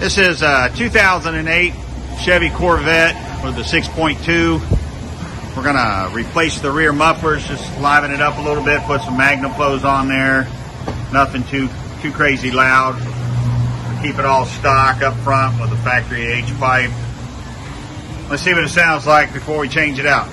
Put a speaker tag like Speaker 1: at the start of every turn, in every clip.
Speaker 1: This is a 2008 Chevy Corvette with the 6.2. We're gonna replace the rear mufflers, just liven it up a little bit, put some Magnaflows on there. Nothing too crazy loud. Keep it all stock up front with the factory H pipe. Let's see what it sounds like before we change it out.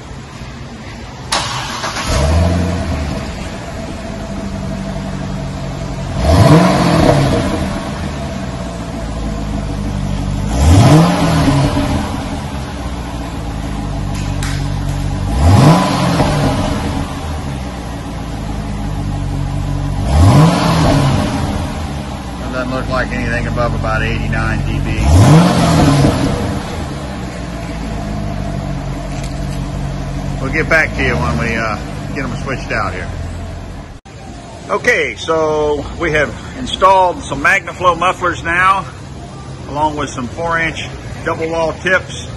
Speaker 1: Doesn't look like anything above about 89 dB. We'll get back to you when we get them switched out here. Okay, so we have installed some Magnaflow mufflers now, along with some 4-inch double wall tips.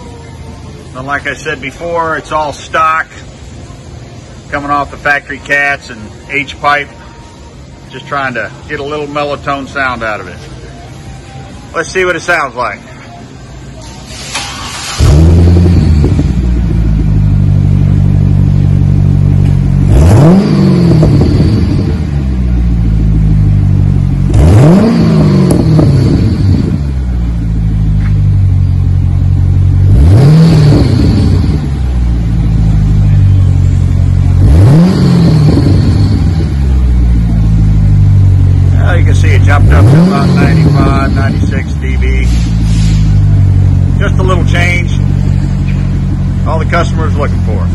Speaker 1: And like I said before, it's all stock, coming off the factory cats and H pipe. Just trying to get a little melotone sound out of it. Let's see what it sounds like. You can see it jumped up to about 95, 96 dB. Just a little change. All the customer's looking for.